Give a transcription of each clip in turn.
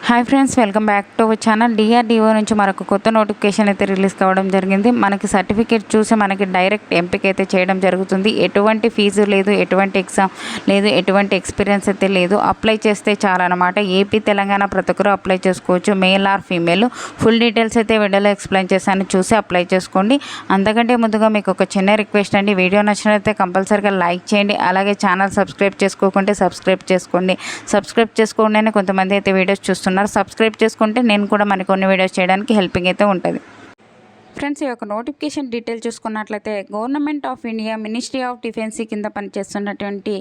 Hi friends, welcome back to our channel. DRDO నుంచి మరొక కొత్త నోటిఫికేషన్ అయితే రిలీజ్ కావడం జరిగింది. మనకి సర్టిఫికేట్ చూసి మనకి డైరెక్ట్ ఎంపిక అయితే చేయడం జరుగుతుంది. ఎటువంటి ఫీజు లేదు, ఎటువంటి ఎగ్జామ్ లేదు, ఎటువంటి ఎక్స్పీరియన్స్ అయితే లేదు. అప్లై చేస్తే చాలన్నమాట. ఏపీ తెలంగాణ ప్రతి ఒక్కరు అప్లై చేసుకోవచ్చు, male or female. Full details అయితే వీడియోలో ఎక్స్ప్లెయిన్ చేశాను, చూసి అప్లై చేసుకోండి. అంతకంటే ముందుగా మీకు ఒక చిన్న రిక్వెస్ట్ అండి, వీడియో నచ్చినట్లయితే కంపల్సరీగా లైక్ చేయండి. అలాగే ఛానల్ సబ్స్క్రైబ్ చేసుకోకుంటే సబ్స్క్రైబ్ చేసుకోండి. సబ్స్క్రైబ్ చేసుకోండి, కొంతమంది అయితే వీడియోస్ చూస్తున్నారు. సబ్స్క్రైబ్ చేసుకుంటే నేను కూడా మరికొన్ని వీడియోస్ చేయడానికి హెల్పింగ్ అయితే ఉంటుంది. ఫ్రెండ్స్, ఈ యొక్క నోటిఫికేషన్ డీటెయిల్ చూసుకున్నట్లయితే government of India ministry of defence కింద పనిచేస్తున్నటువంటి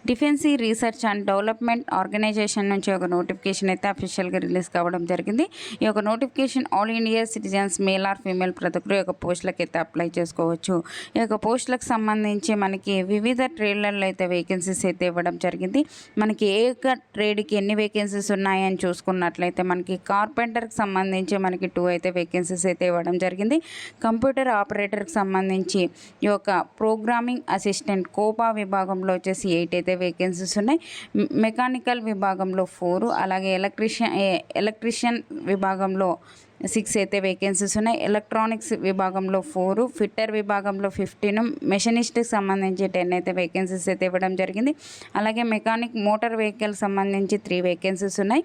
defence research and development organisation నుంచి ఒక నోటిఫికేషన్ అయితే అఫీషియల్గా రిలీజ్ కావడం జరిగింది. ఈ యొక్క notification all India citizens male or female ప్రతి ఒక్కరు ఈ యొక్క పోస్టులకు అయితే అప్లై చేసుకోవచ్చు. ఈ యొక్క పోస్టులకు సంబంధించి మనకి వివిధ ట్రేడ్లలో అయితే వేకెన్సీస్ అయితే ఇవ్వడం జరిగింది. మనకి ఏ యొక్క ట్రేడ్కి ఎన్ని వేకెన్సీస్ ఉన్నాయని చూసుకున్నట్లయితే మనకి కార్పెంటర్కి సంబంధించి మనకి 2 అయితే వేకెన్సీస్ అయితే ఇవ్వడం జరిగింది. కంప్యూటర్ ఆపరేటర్కి సంబంధించి ఈ యొక్క ప్రోగ్రామింగ్ అసిస్టెంట్ కోపా విభాగంలో వచ్చేసి 8 అయితే వేకెన్సీస్ ఉన్నాయి. మెకానికల్ విభాగంలో 4, అలాగే ఎలక్ట్రీషియన్ విభాగంలో 6 అయితే వేకెన్సీస్ ఉన్నాయి. ఎలక్ట్రానిక్స్ విభాగంలో 4, ఫిట్టర్ విభాగంలో 15, మెషినిస్ట్కి సంబంధించి 10 అయితే వేకెన్సీస్ అయితే ఇవ్వడం జరిగింది. అలాగే మెకానిక్ మోటార్ వెహికల్ సంబంధించి 3 వేకెన్సీస్ ఉన్నాయి.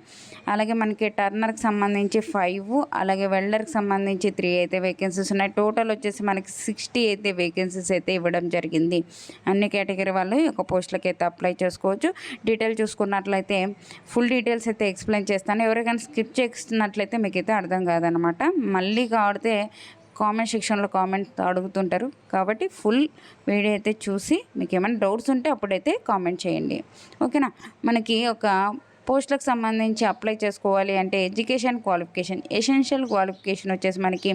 అలాగే మనకి టర్నర్కి సంబంధించి 5, అలాగే వెల్డర్కి సంబంధించి 3 అయితే వేకెన్సీస్ ఉన్నాయి. టోటల్ వచ్చేసి మనకి 60 అయితే వేకెన్సీస్ అయితే ఇవ్వడం జరిగింది. అన్ని కేటగిరీ వాళ్ళు ఈ యొక్క పోస్టులకి అయితే అప్లై చేసుకోవచ్చు. డీటెయిల్ చూసుకున్నట్లయితే ఫుల్ డీటెయిల్స్ అయితే ఎక్స్ప్లెయిన్ చేస్తాను. ఎవరికైనా స్కిప్ చేస్తున్నట్లయితే మీకైతే అర్థం కాదు అనమాట. మళ్ళీ కాడితే కామెంట్ సెక్షన్లో కామెంట్ అడుగుతుంటారు, కాబట్టి ఫుల్ వీడియో అయితే చూసి మీకు ఏమైనా డౌట్స్ ఉంటే అప్పుడైతే కామెంట్ చేయండి, ఓకేనా. మనకి ఒక పోస్టులకు సంబంధించి అప్లై చేసుకోవాలి అంటే ఎడ్యుకేషన్ క్వాలిఫికేషన్, ఎసెన్షియల్ క్వాలిఫికేషన్ వచ్చేసి మనకి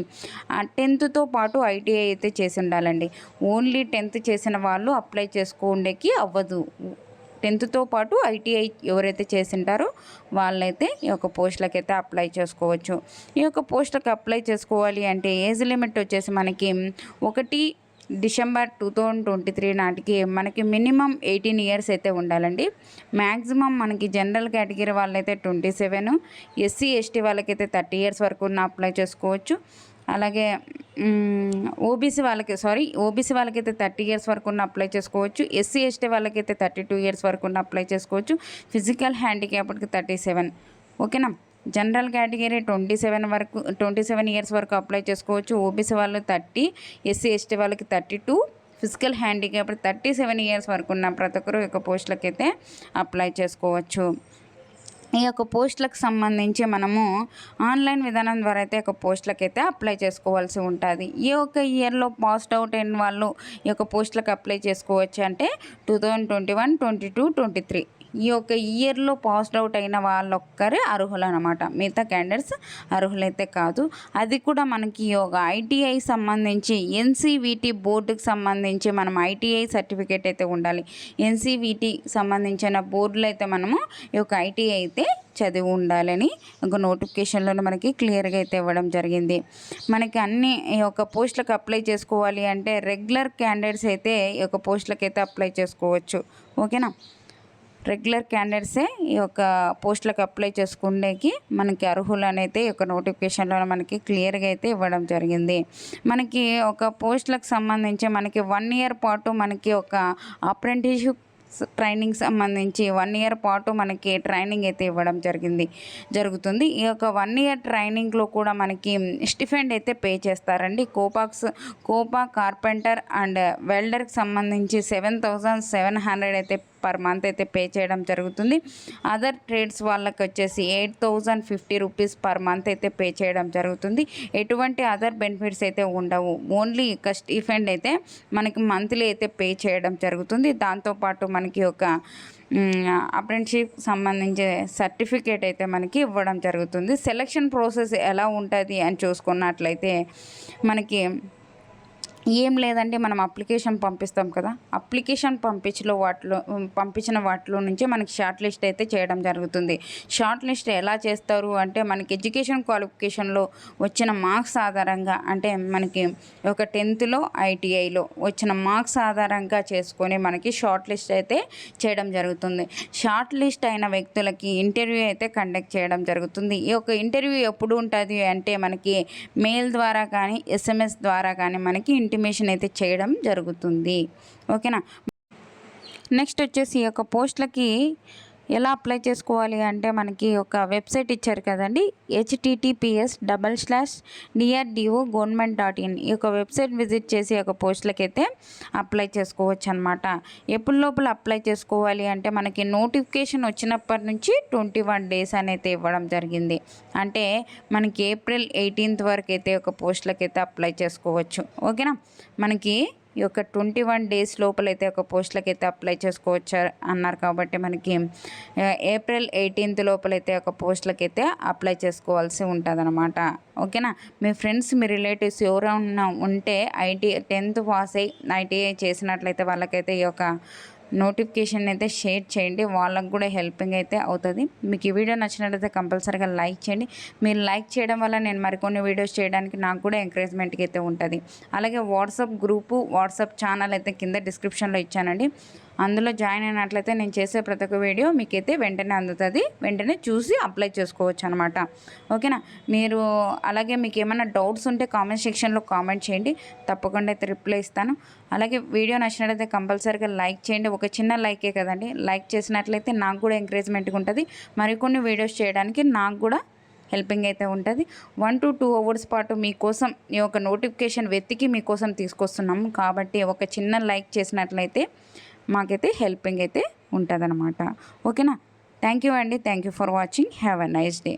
10th పాటు ఐటీఐ అయితే చేసి ఉండాలండి. ఓన్లీ 10th చేసిన వాళ్ళు అప్లై చేసుకోండేకి అవ్వదు. 10th పాటు ఐటీఐ ఎవరైతే చేసింటారో వాళ్ళైతే ఈ యొక్క పోస్టులకు అయితే అప్లై చేసుకోవచ్చు. ఈ యొక్క పోస్టులకు అప్లై చేసుకోవాలి అంటే ఏజ్ లిమిట్ వచ్చేసి మనకి 1 డిసెంబర్ 2023 నాటికి మనకి మినిమం 18 ఇయర్స్ అయితే ఉండాలండి. మ్యాక్సిమం మనకి జనరల్ కేటగిరీ వాళ్ళైతే 27, ఎస్సీ ఎస్టీ వాళ్ళకైతే 30 ఇయర్స్ వరకు అప్లై చేసుకోవచ్చు. అలాగే ఓబీసీ వాళ్ళకైతే 30 ఇయర్స్ వరకు అప్లై చేసుకోవచ్చు. ఎస్సీ ఎస్టీ వాళ్ళకైతే 32 ఇయర్స్ వరకు అప్లై చేసుకోవచ్చు. ఫిజికల్ హ్యాండిక్యాప్డ్కి 37, ఓకేనా. జనరల్ కేటగిరీ 27 ఇయర్స్ వరకు అప్లై చేసుకోవచ్చు. ఓబీసీ వాళ్ళు 30, ఎస్సీ ఎస్టీ వాళ్ళకి 32, ఫిజికల్ హ్యాండిక్యాప్డ్ 37 ఇయర్స్ వరకు ఉన్న ప్రతి ఒక్కరు యొక్క పోస్టులకైతే అప్లై చేసుకోవచ్చు. ఈ యొక్క పోస్టులకు సంబంధించి మనము ఆన్లైన్ విధానం ద్వారా అయితే ఒక పోస్టులకు అయితే అప్లై చేసుకోవాల్సి ఉంటుంది. ఈ యొక్క ఇయర్లో పాస్డ్ అవుట్ అయిన వాళ్ళు ఈ యొక్క పోస్టులకు అప్లై చేసుకోవచ్చు అంటే 2021, 22, 23 ఈ యొక్క ఇయర్లో పాస్డ్ అవుట్ అయిన వాళ్ళొక్కరే అర్హులు అనమాట. మిగతా క్యాండిడేట్స్ అర్హులైతే కాదు. అది కూడా మనకి ఒక ఐటీఐ సంబంధించి ఎన్సీవీటీ బోర్డుకి సంబంధించి మనం ఐటీఐ సర్టిఫికేట్ అయితే ఉండాలి. ఎన్సీవీటీ సంబంధించిన బోర్డులో అయితే మనము ఈ యొక్క ఐటీఐ అయితే చదివి ఉండాలని ఒక నోటిఫికేషన్లో మనకి క్లియర్గా అయితే ఇవ్వడం జరిగింది. మనకి అన్ని ఈ యొక్క పోస్టులకు అప్లై చేసుకోవాలి అంటే రెగ్యులర్ క్యాండిడేట్స్ అయితే ఈ యొక్క పోస్టులకు అయితే అప్లై చేసుకోవచ్చు, ఓకేనా. రెగ్యులర్ క్యాండిడేట్సే ఈ యొక్క పోస్టులకు అప్లై చేసుకునేకి మనకి అర్హులు అనేది ఈ యొక్క నోటిఫికేషన్లో మనకి క్లియర్గా అయితే ఇవ్వడం జరిగింది. మనకి ఒక పోస్టులకు సంబంధించి మనకి 1 ఇయర్ పాటు మనకి ఒక అప్రెంటిస్షిప్ ట్రైనింగ్ సంబంధించి 1 ఇయర్ పాటు మనకి ట్రైనింగ్ అయితే ఇవ్వడం జరుగుతుంది. ఈ యొక్క 1 ఇయర్ ట్రైనింగ్లో కూడా మనకి స్టిఫెండ్ అయితే పే చేస్తారండి. కోపా కార్పెంటర్ అండ్ వెల్డర్కి సంబంధించి 7,700 అయితే పర్ మంత్ అయితే పే చేయడం జరుగుతుంది. అదర్ ట్రేడ్స్ వాళ్ళకి వచ్చేసి 8,050 రూపీస్ పర్ మంత్ అయితే పే చేయడం జరుగుతుంది. ఎటువంటి అదర్ బెనిఫిట్స్ అయితే ఉండవు. ఓన్లీ ఇక స్టిఫెండ్ అయితే మనకి మంత్లీ అయితే పే చేయడం జరుగుతుంది. దాంతోపాటు మనకి ఒక అప్రెంటిస్షిప్ సంబంధించి సర్టిఫికేట్ అయితే మనకి ఇవ్వడం జరుగుతుంది. సెలక్షన్ ప్రాసెస్ ఎలా ఉంటుంది అని చూసుకున్నట్లయితే మనకి ఏం లేదండి, మనం అప్లికేషన్ పంపిస్తాం కదా, అప్లికేషన్ పంపించిన వాటిలో నుంచి మనకి షార్ట్ లిస్ట్ అయితే చేయడం జరుగుతుంది. షార్ట్ లిస్ట్ ఎలా చేస్తారు అంటే మనకి ఎడ్యుకేషన్ క్వాలిఫికేషన్లో వచ్చిన మార్క్స్ ఆధారంగా, అంటే మనకి ఒక 10th ఐటీఐలో వచ్చిన మార్క్స్ ఆధారంగా చేసుకొని మనకి షార్ట్ లిస్ట్ అయితే చేయడం జరుగుతుంది. షార్ట్ లిస్ట్ అయిన వ్యక్తులకి ఇంటర్వ్యూ అయితే కండక్ట్ చేయడం జరుగుతుంది. ఈ యొక్క ఇంటర్వ్యూ ఎప్పుడు ఉంటుంది అంటే మనకి మెయిల్ ద్వారా కానీ SMS ద్వారా కానీ మనకి ఇంటిమేషన్ అయితే చేయడం జరుగుతుంది. ఓకేనా. నెక్స్ట్ వచ్చేసి ఈ యొక్క పోస్టులకి ఎలా అప్లై చేసుకోవాలి అంటే మనకి ఒక వెబ్సైట్ ఇచ్చారు కదండి, https://drdogov.in. ఈ యొక్క వెబ్సైట్ విజిట్ చేసి ఒక పోస్టులకి అయితే అప్లై చేసుకోవచ్చు అనమాట. ఎప్పుడు లోపల అప్లై చేసుకోవాలి అంటే మనకి నోటిఫికేషన్ వచ్చినప్పటి నుంచి 21 days అనేది ఇవ్వడం జరిగింది. అంటే మనకి April 18th వరకు అయితే ఒక పోస్టులకి అయితే అప్లై చేసుకోవచ్చు. ఓకేనా. మనకి ఈ యొక్క 21 days లోపలైతే ఒక పోస్టులకి అయితే అప్లై చేసుకోవచ్చు అన్నారు కాబట్టి మనకి April 18th లోపలైతే ఒక పోస్టులకి అయితే అప్లై చేసుకోవాల్సి ఉంటుంది అనమాట. ఓకేనా. మీ ఫ్రెండ్స్, మీ రిలేటివ్స్ ఎవరైనా ఉంటే 10th పాస్ అయ్యి ITI చేసినట్లయితే వాళ్ళకైతే ఈ యొక్క నోటిఫికేషన్ అయితే షేర్ చేయండి, వాళ్ళకు కూడా హెల్పింగ్ అయితే అవుతుంది. మీకు ఈ వీడియో నచ్చినట్లయితే కంపల్సరీగా లైక్ చేయండి. మీరు లైక్ చేయడం వల్ల నేను మరికొన్ని వీడియోస్ చేయడానికి నాకు కూడా ఎంకరేజ్మెంట్కి అయితే ఉంటుంది. అలాగే వాట్సాప్ గ్రూపు, వాట్సాప్ ఛానల్ అయితే కింద డిస్క్రిప్షన్లో ఇచ్చానండి. అందులో జాయిన్ అయినట్లయితే నేను చేసే ప్రతి ఒక్క వీడియో మీకైతే వెంటనే అందుతుంది, వెంటనే చూసి అప్లై చేసుకోవచ్చు అనమాట. ఓకేనా. మీరు అలాగే మీకు ఏమైనా డౌట్స్ ఉంటే కామెంట్ సెక్షన్లో కామెంట్ చేయండి, తప్పకుండా అయితే రిప్లై ఇస్తాను. అలాగే వీడియో నచ్చినట్లయితే కంపల్సరీగా లైక్ చేయండి. ఒక చిన్న లైకే కదండి, లైక్ చేసినట్లయితే నాకు కూడా ఎంకరేజ్మెంట్గా ఉంటుంది, మరికొన్ని వీడియోస్ చేయడానికి నాకు కూడా హెల్పింగ్ అయితే ఉంటుంది. 1 to 2 hours పాటు మీకోసం ఈ యొక్క నోటిఫికేషన్ వెతికి మీకోసం తీసుకొస్తున్నాము కాబట్టి ఒక చిన్న లైక్ చేసినట్లయితే మాకైతే హెల్పింగ్ అయితే ఉంటుందన్నమాట. ఓకేనా. థ్యాంక్ యూ అండి. Thank you for watching. Have a nice day.